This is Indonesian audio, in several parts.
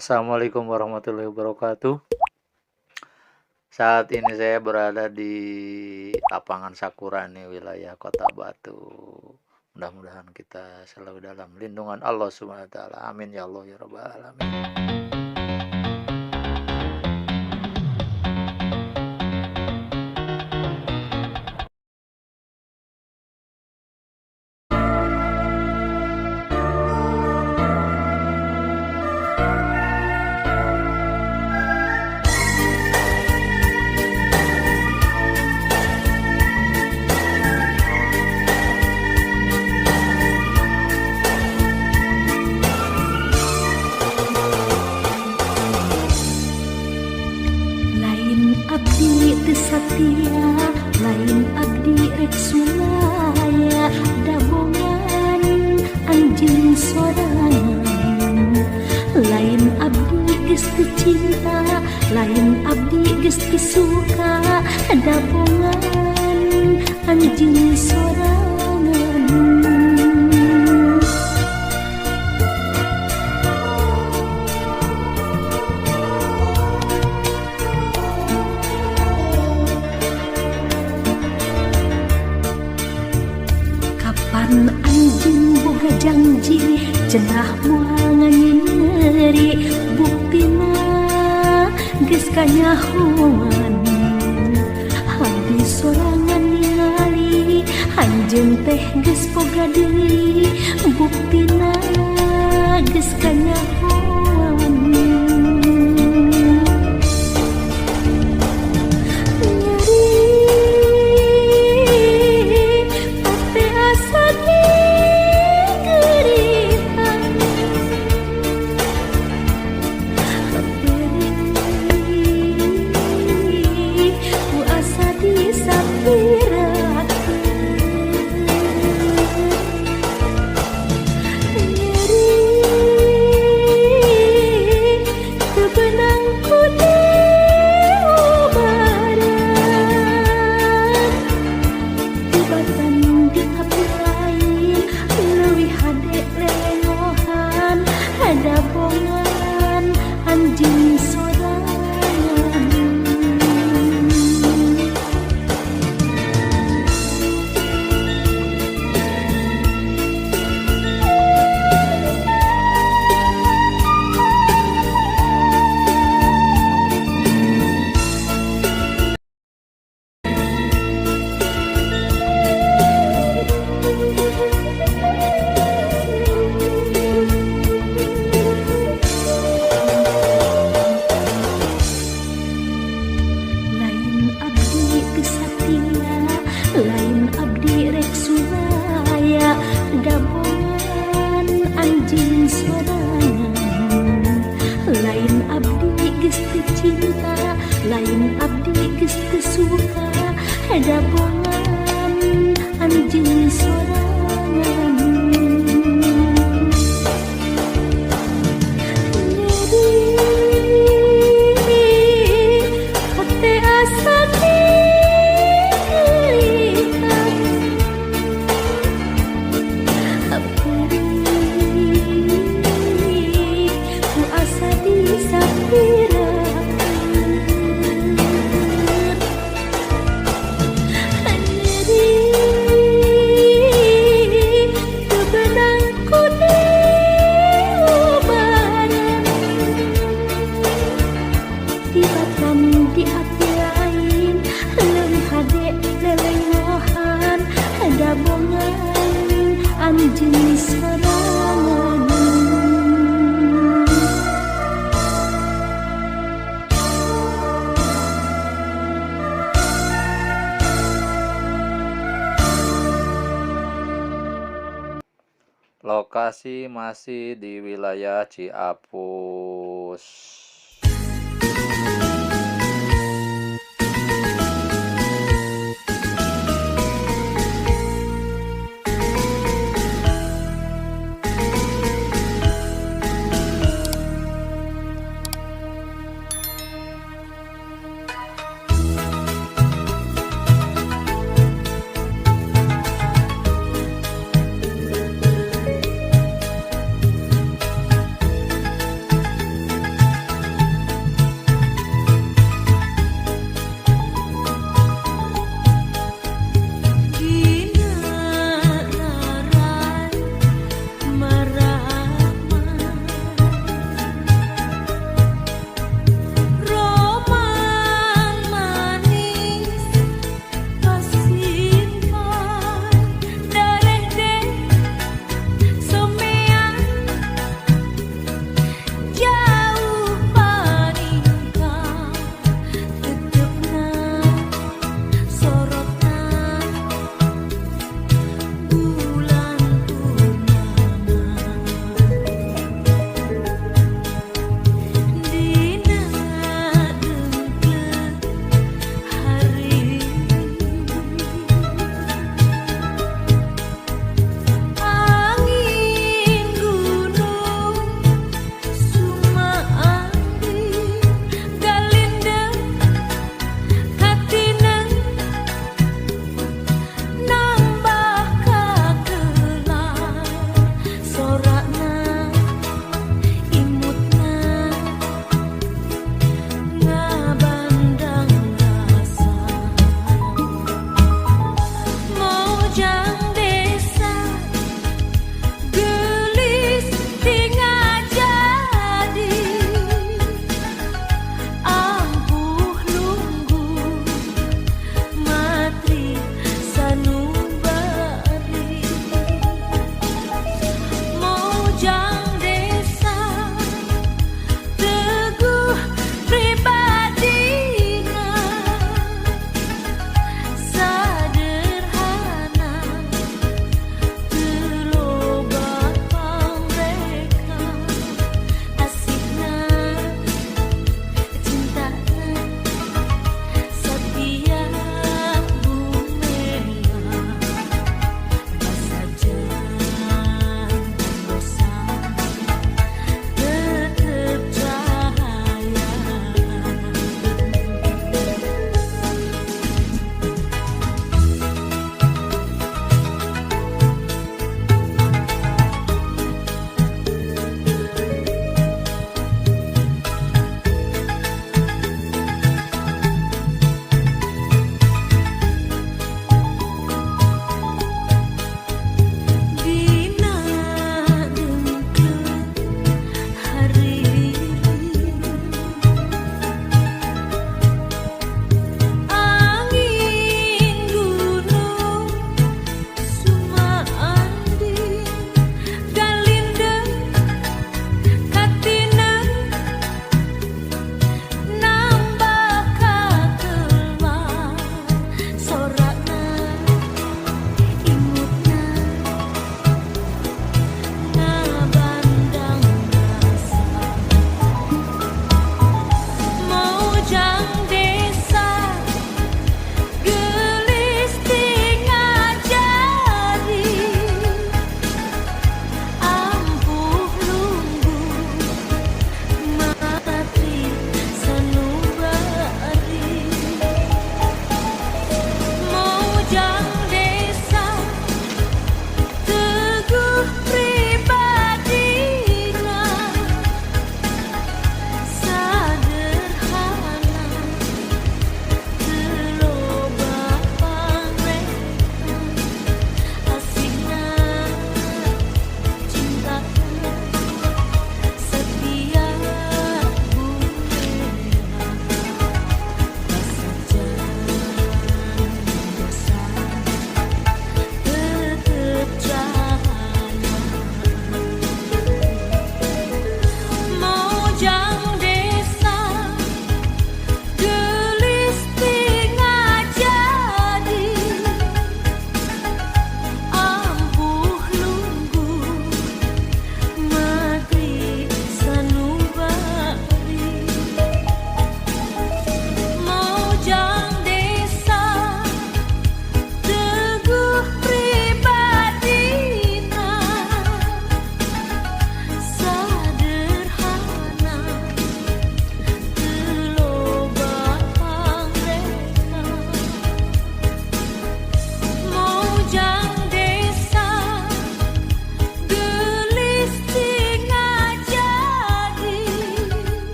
Assalamualaikum warahmatullahi wabarakatuh. Saat ini saya berada di lapangan Sakura nih, wilayah Kota Batu. Mudah-mudahan kita selalu dalam lindungan Allah Subhanahu wa taala. Amin ya Allah ya rabbal alamin. Lain abdi teu satia, lain abdi rek sulaya, dabongan anjeun sorangan. Lain abdi geus teu cinta, lain abdi geus teu suka, dabongan anjeun sorangan. Kapan anjeun boga janji cenah moal nganyeri, buktina geus kanyahoan. Habis sorangan ningali anjeun teh geus boga deui, buktina geus kanyahoan. Lain abdi rek sulaya, dabongan anjeun sorangan. Lain abdi geus teu cinta, lain abdi geus teu suka, dabongan anjeun sorangan. Di api lain leuwih hade lelengohan, dabongan anjeun sorangan. Lokasi masih di wilayah Ciapus.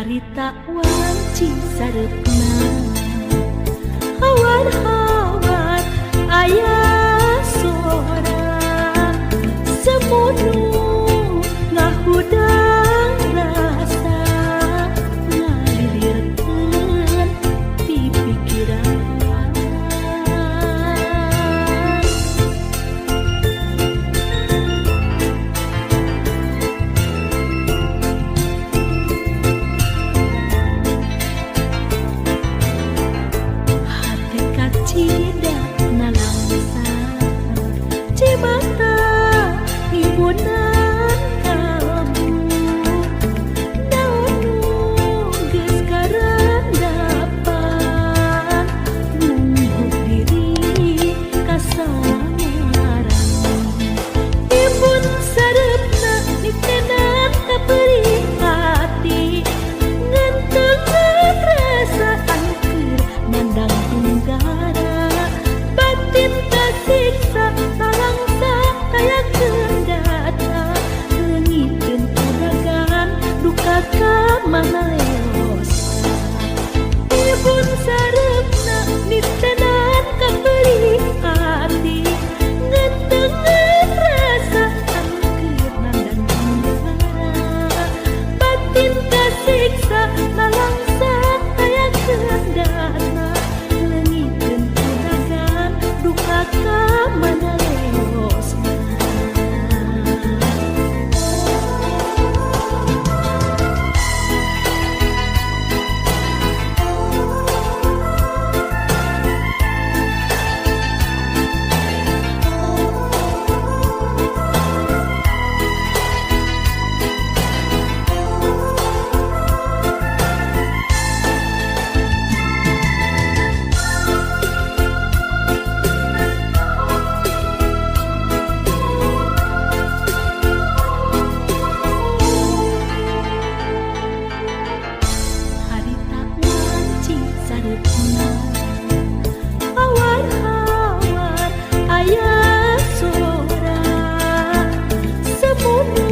harita wanci sarepna hawar-hawar aya sora semunu ngahudang rasa ngalirkeun ti pikiran hati kacidak nalangsa cimata ibunan kalbu daun geus karandapan nunggu diri kasamaran ibun sarepna nikenan kapeuring hati ngantengan perasaan keur mandang tunggara batin kasiksa talangsa tayakeun data leungiteun uragan duka ka manayosa ibun sarepna nitenan kapeuring hati ngantengan perasaan keur mandang tunggara batin kasiksa talangsa tayakeun data leungiteun uragan duka ka manayosa harita wanci sarepna hawar-hawar aya sora semunu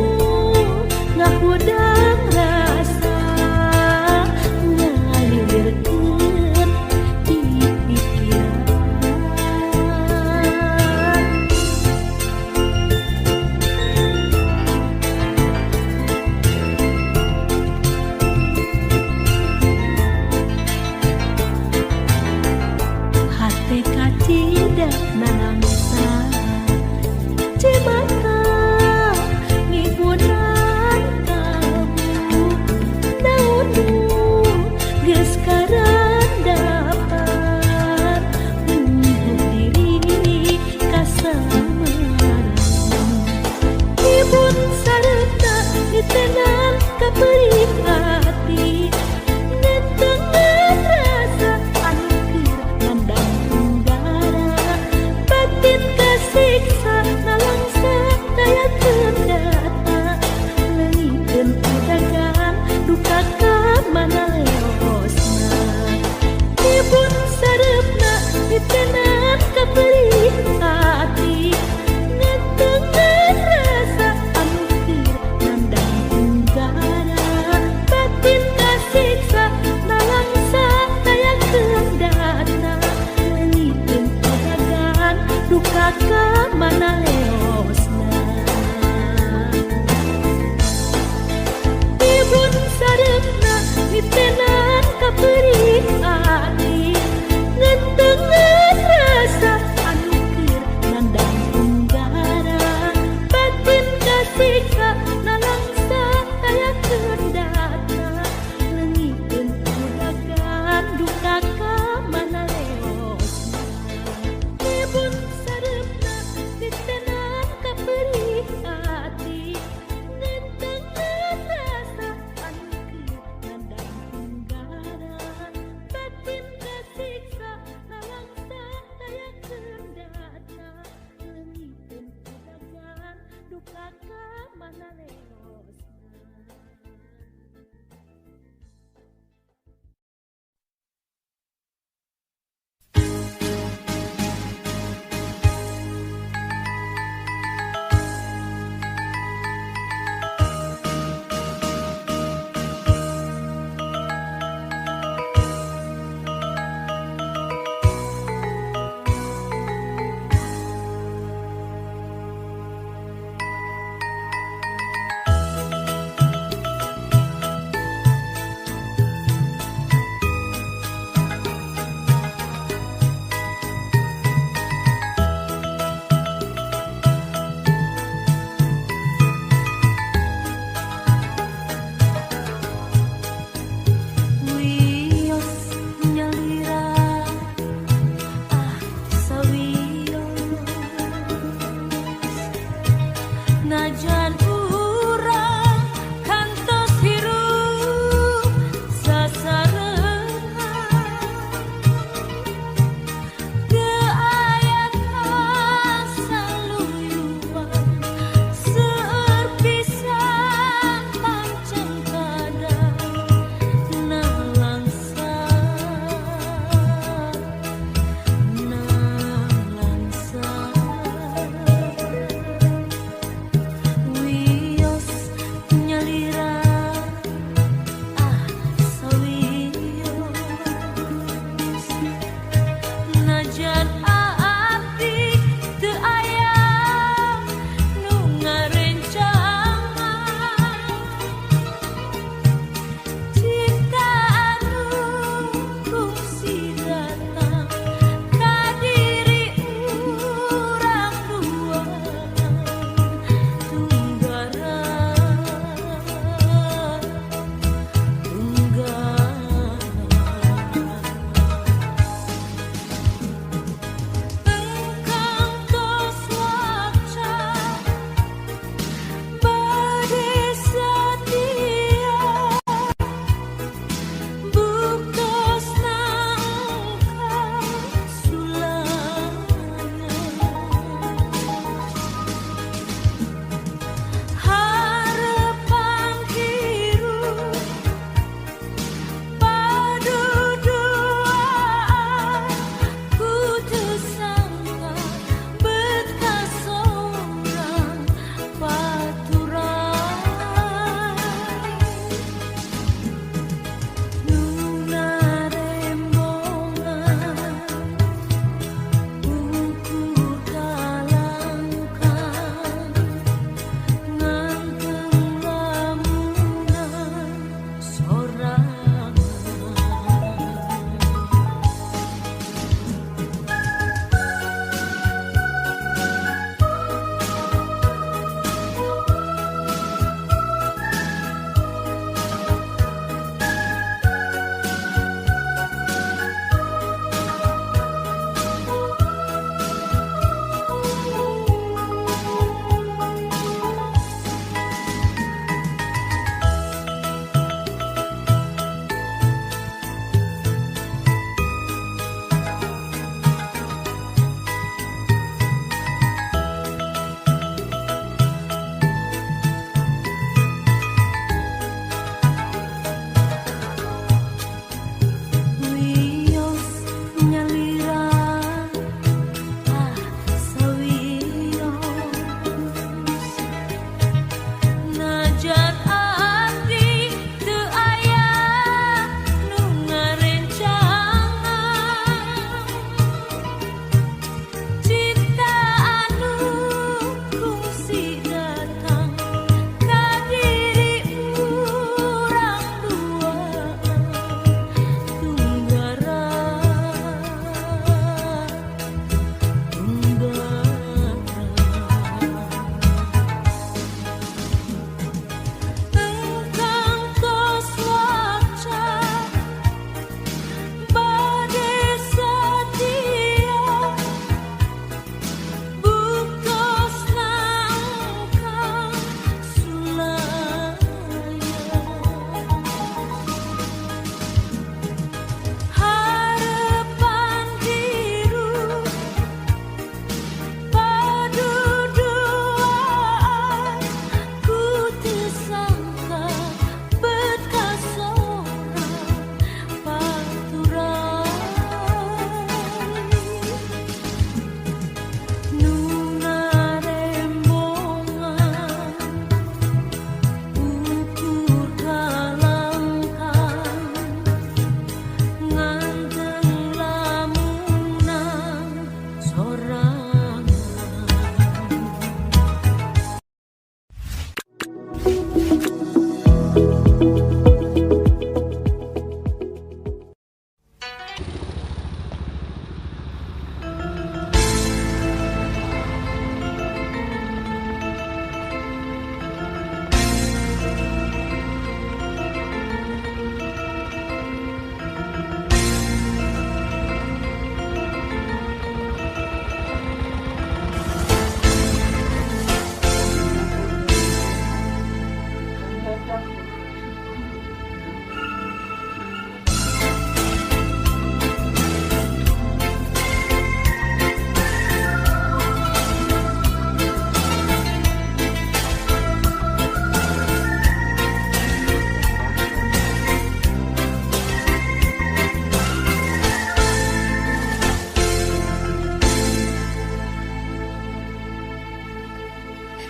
ngahudang rasa ngalirkeun ti pikiran hati kacidak nalangsa cimata ngibunan kalbu daun geus karandapan nunggu diri kasamaran ibun sarepna nitenan kapeuring hati ngantengan perasaan keur mandang tunggara batin kasiksa nalangsa najan urang kantos hirup sasarengan teu aya kasaluyuan seueur pisan pancen kadang nalangsa nalangsa. We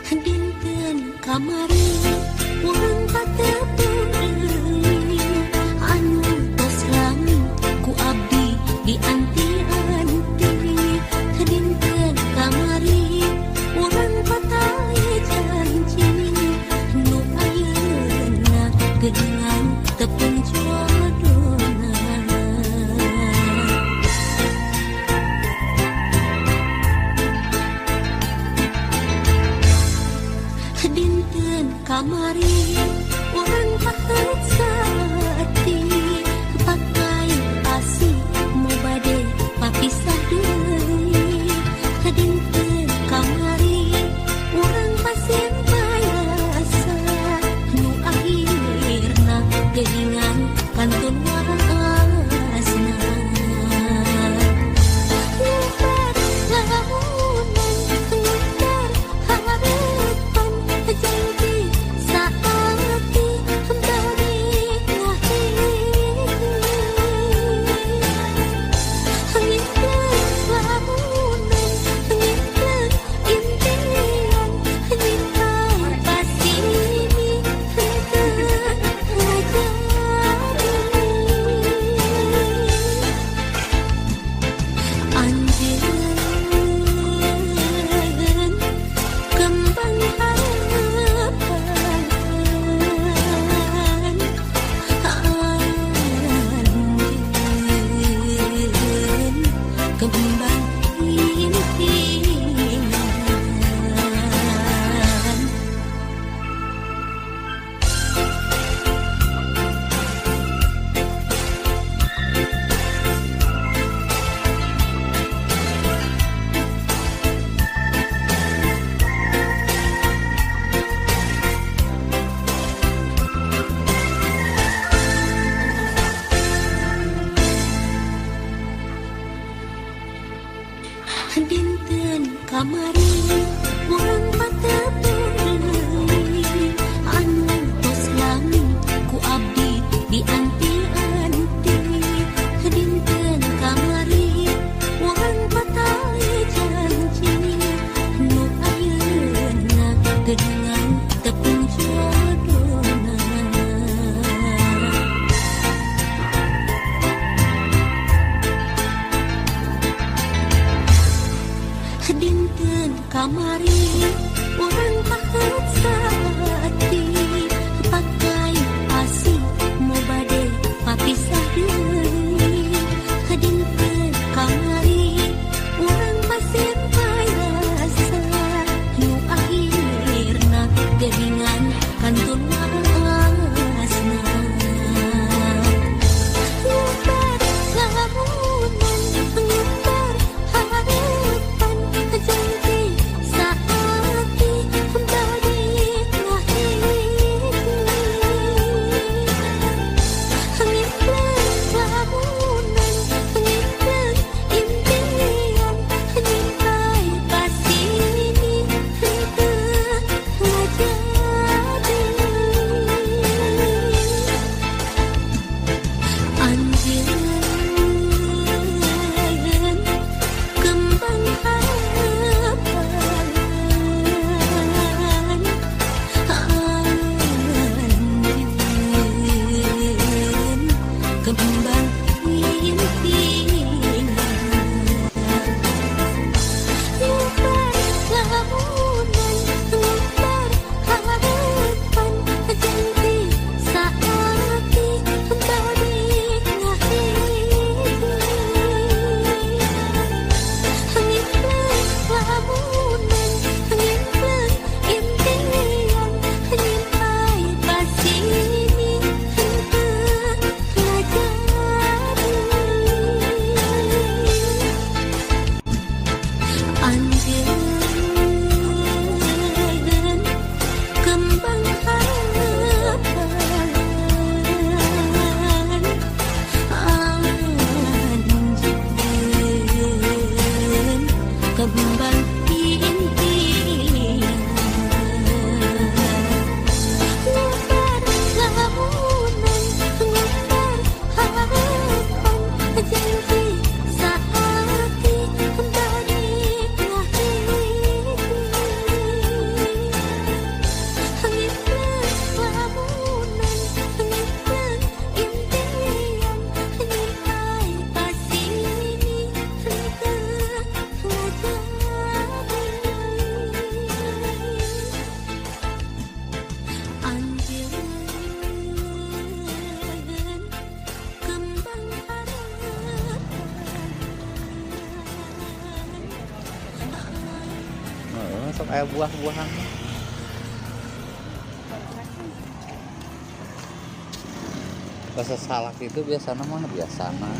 dinten kamari urang patepung deui anu tos lami ku abdi dianti-anti dinten kamari urang patali janji nu ayeuna geuningan tepung jodohna. Dinten kamari urang pakeut sati pakai asih mau bade papisah deui dinten kamari urang pasien payasa nu akhirna geuningan kantun warasna. Nyebar lamunan nyebar harapan janji saati kembali lahir. Nyebar lamunan nyebar impian nyimpan pasini anjeun kembang harapan anjeun kembang impian. Dinten kamari urang patepung deui anu tos lami ku abdi dianti-anti dinten kamari urang patali janji nu ayeuna geuningan tepung jodohna. Dinten kamari urang pakeut sati pakai asih mau bade papisah deui dinten kamari urang pasien payasa nu akhirna geuningan kantun warasna. Nyebar lamunan nyebar harapan janji saati kembali lahir. Nyebar lamunan nyebar impian nyimpai pasini henteu ngajadi. kayak buah-buahan. Rasa salak itu biasanya mah biasana.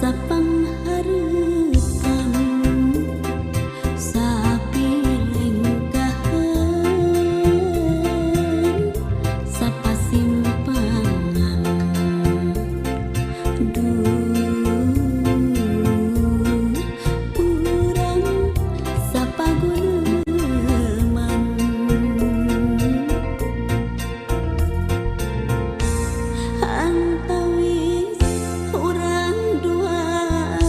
sapangharepan sapilengkahan sapasimpangan urang sapaguleman antawis urang duaan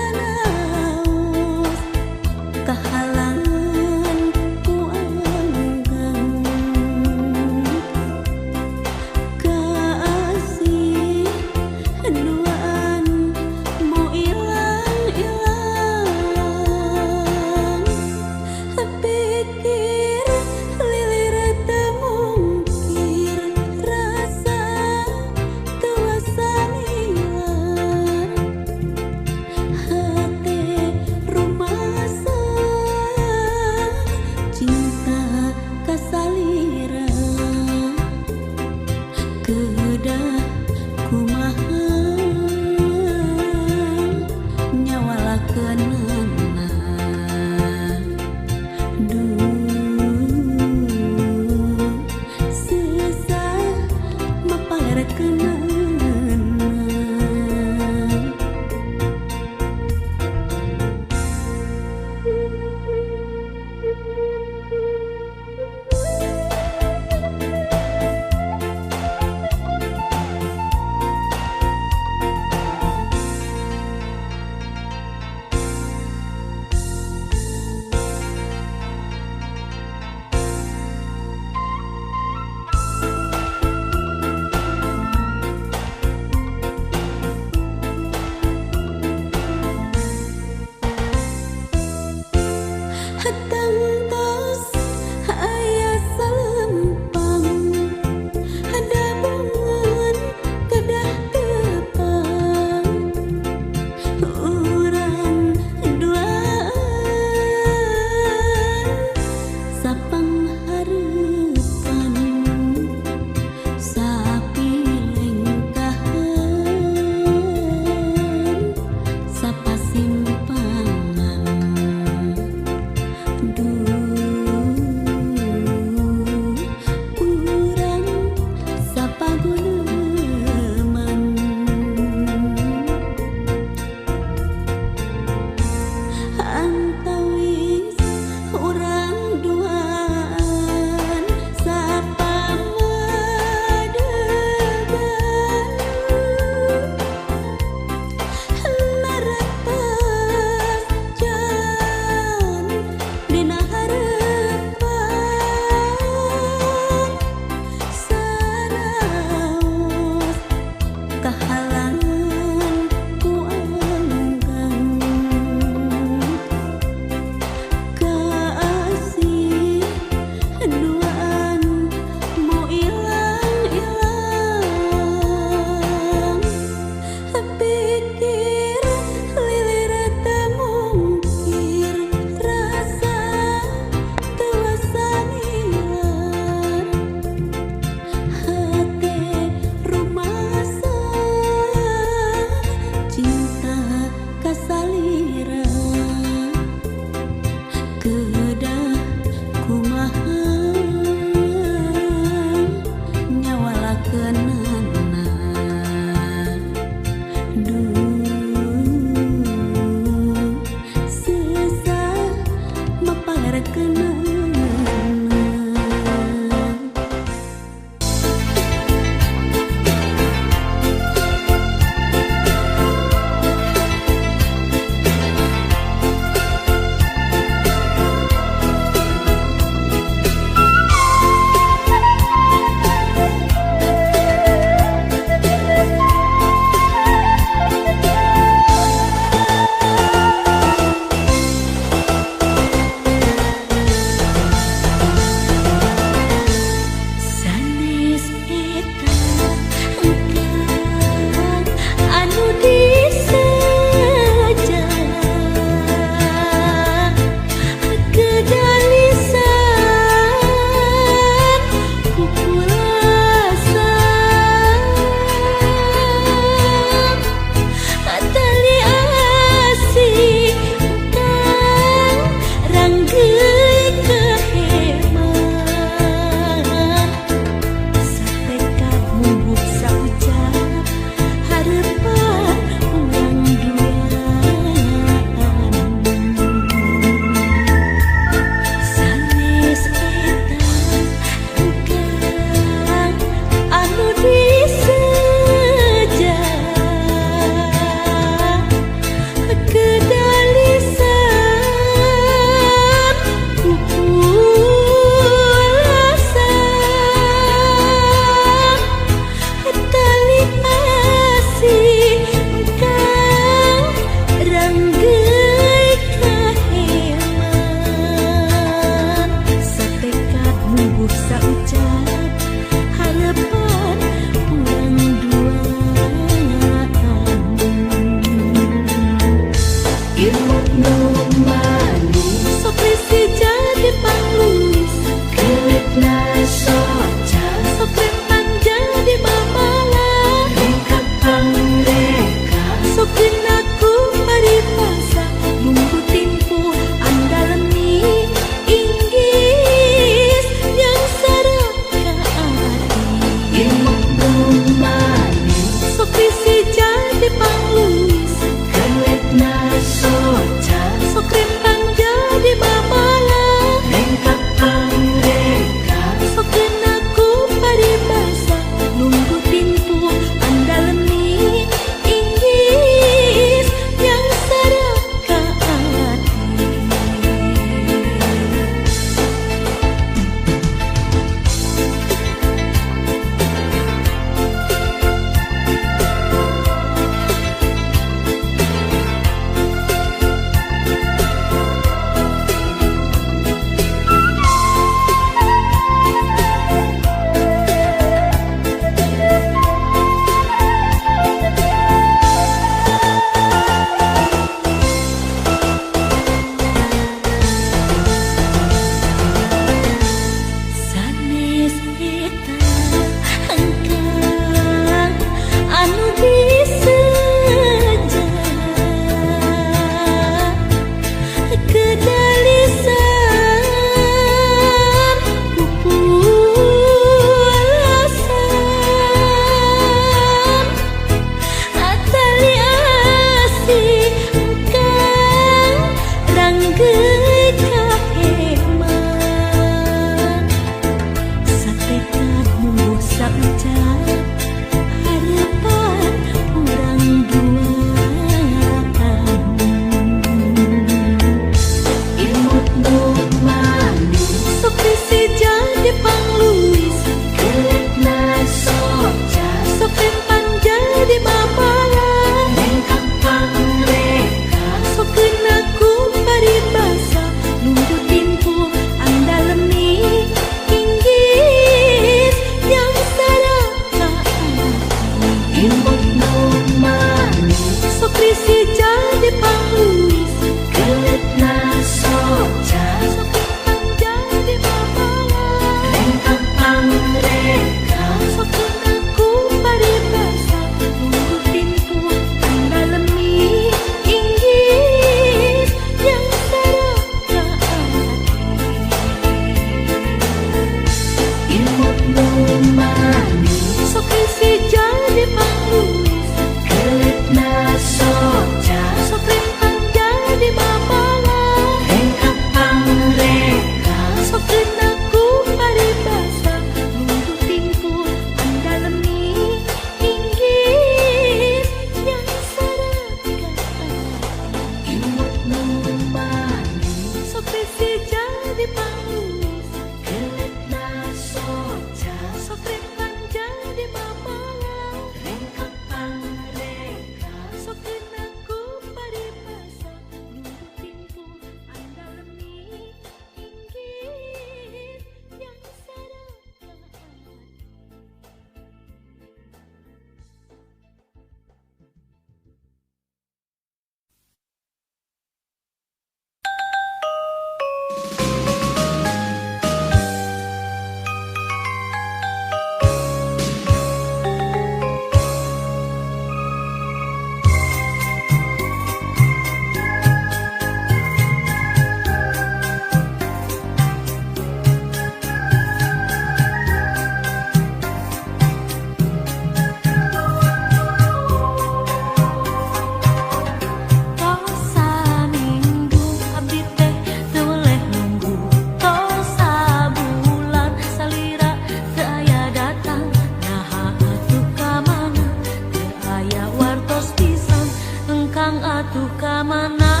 engkang atuh kamana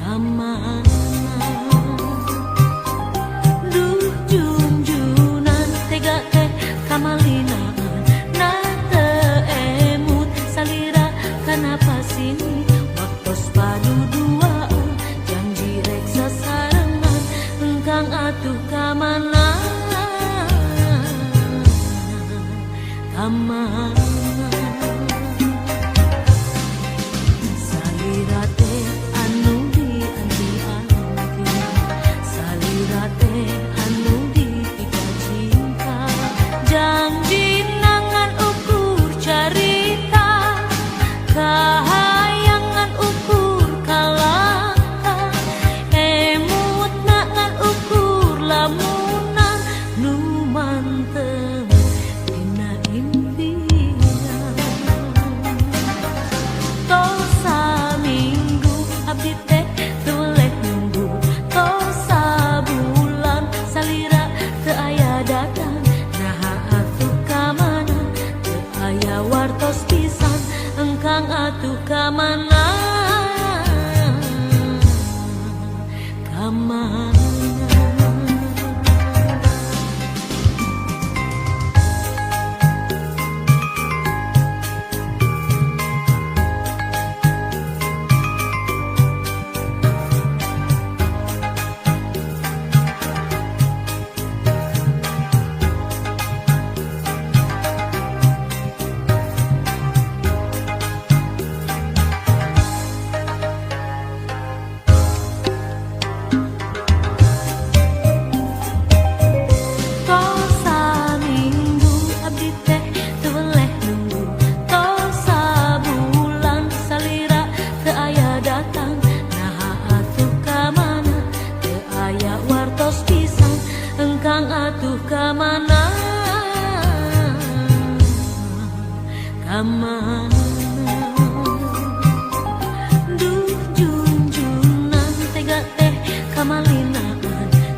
kamana duh junjunan tega teh kamalinaan na teu emut salira kenapa sini waktos padu duaan janji rek sasarengan engkang atuh kamana kamana salira teh anu dianti-anti salira teh anu dipika cinta janji nangan ukur carita kahayangan ukur kalaka emut nangan ukur lamunan nu mantep dina impian tosa minggu abdi teh tuleh nunggu tosa bulan salira teu aya datang naha atuh kamana teu aya wartos pisan engkang atuh kamana kamana tosa minggu abdi teh tuleh nunggu tosa bulan salira teu aya datang naha atuh kamana teu aya wartos pisan engkang atuh kamana kamana duh junjunan tega teh kamalinaan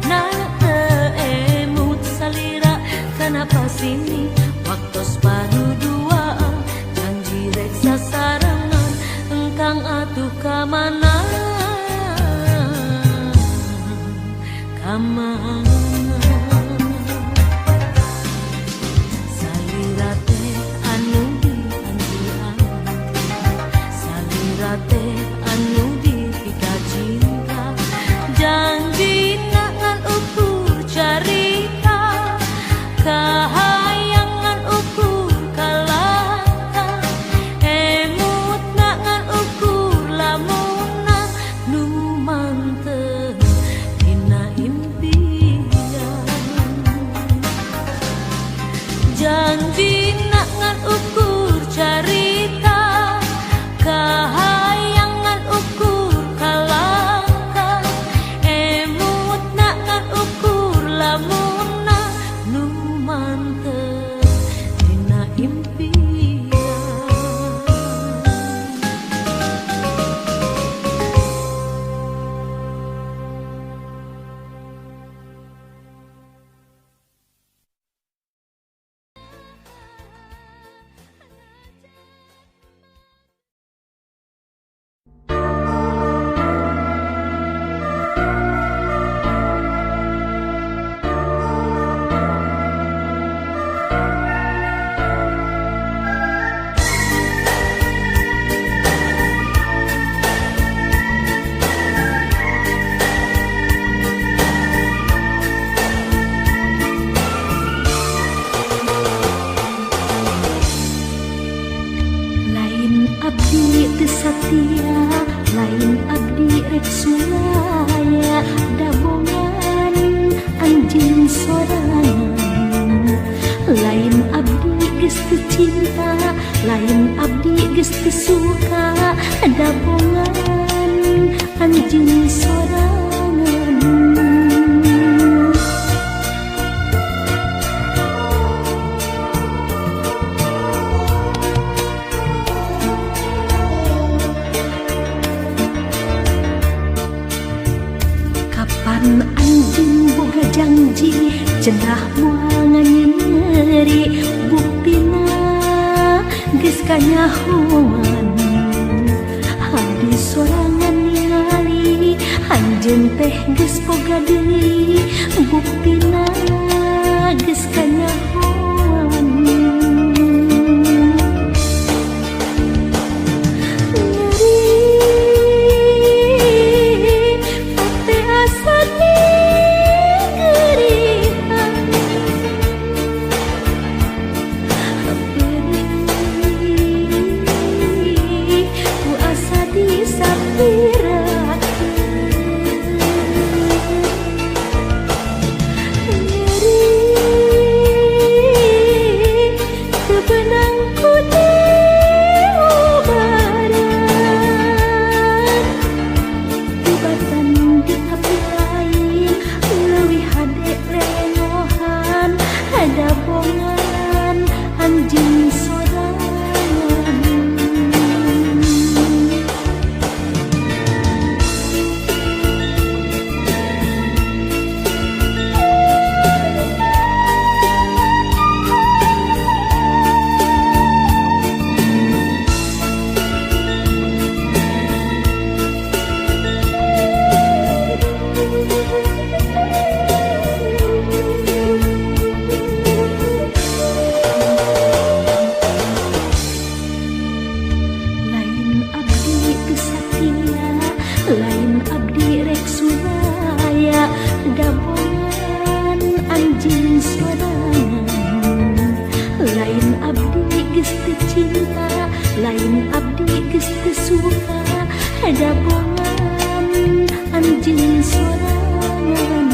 na teu emut salira kenapa sini waktos padu duaan janji rek sasarengan engkang atuh kamana kamana salira teh anu dianti-anti salira teh anu dipika cinta janji nangan ukur carita kahayangan ukur kalaka emut nangan ukur lamunan nu mantep dina impian janji nangan ukur carita kahayangan ukur kalaka emut nangan ukur lamunan nu mantep dina impian lain abdi teu satia lain abdi rek sulaya dabongan anjeun sorangan lain abdi geus teu cinta lain abdi geus teu suka dabongan anjeun sorangan kapan anjeun boga janji cenah moal nganyeri buktina geus kanyahoan abdi sorangan ningali anjeun teh geus boga deui buktina geus kanyahoan lain abdi rek suraya gabungan anjeun sorangan lain abdi geus teu cinta lain abdi geus teu suka gabungan anjeun sorangan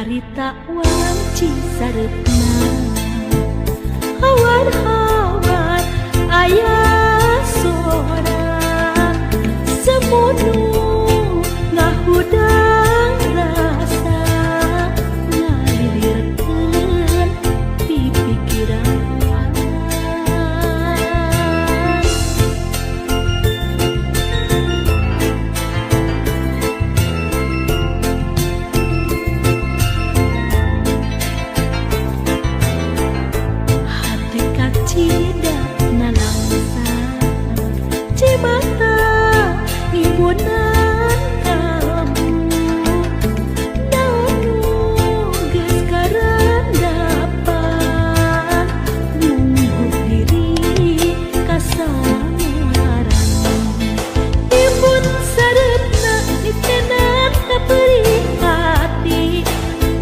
harita wanci sareupna hawar-hawar aya sora semudu ngahudang rasa ngalilirkeun pipikiran hati kacidak nalangsa cimata ibunan kamu daun geus karandapan nunggu diri kasamaran ibun sareupna ditenan kaperih hati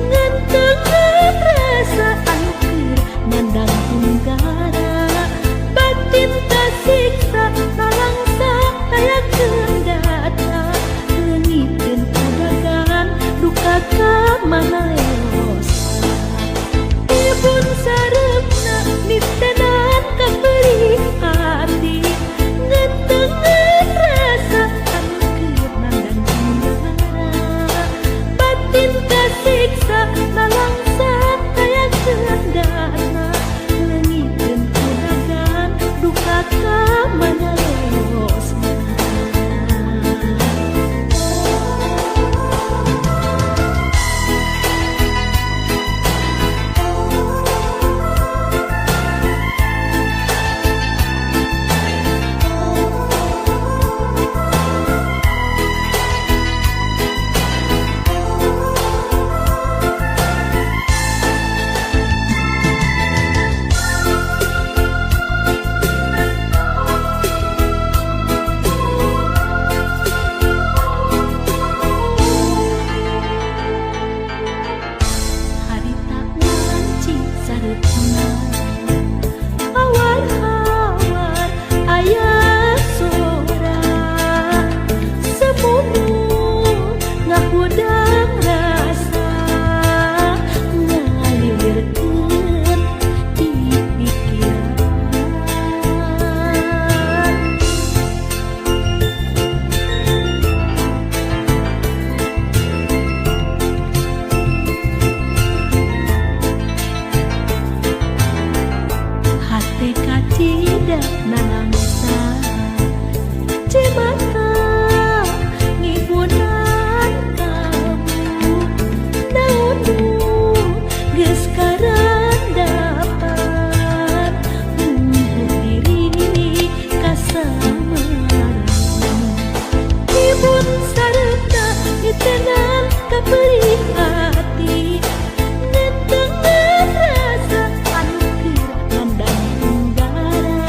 ngantengan rasa anu keur mandang tunggara batin kasiksa nalangsa hayakeun data leungiteun padagan duka ka mana leosa ibun sareupna ditenan kaperih hati ngantengan rasa anu keur mandang tunggara batin kasiksa nalangsa hayakeun data leungiteun padagan duka ka mana leosna harita wanci sareupna hawar-hawar aya sora semudu ngahudang rasa ngalilirkeun di pikiran hate kacidak nalangsa cimata ngibunan kamu daunu geus karandapan nunggu diri kasamaran ibun sareupna ditenan kaperih hati ngantengan rasa anu keur mandang tunggara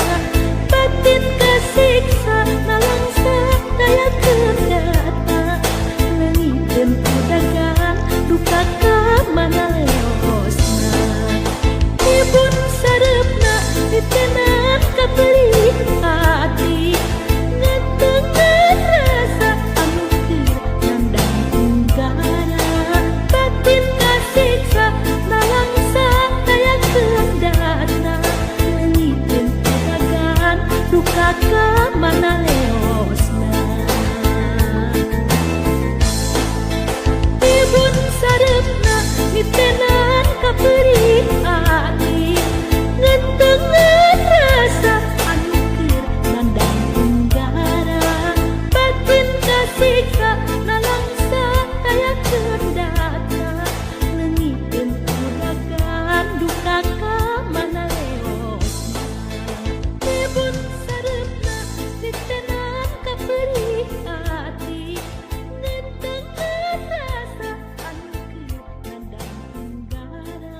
batin kasiksa nalangsa hayakeun data leungiteun padagan duka ka mana leosna ibun sareupna ditenan kaperih hati ngantengan rasa anu keur mandang tunggara batin kasiksa nalangsa hayakeun data leungiteun padagan duka ka mana leosna ibun sareupna ditenan kaperih hati ngantengan rasa anu keur mandang tunggara batin kasiksa nalangsa hayakeun data leungiteun padagan duka ka mana leosna ibun sareupna ditenan kaperih hati ngantengan rasa anu keur mandang tunggara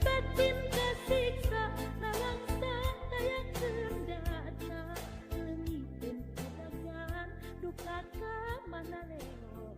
batin kasiksa nalangsa hayakeun data leungiteun padagan duka ka mana leosna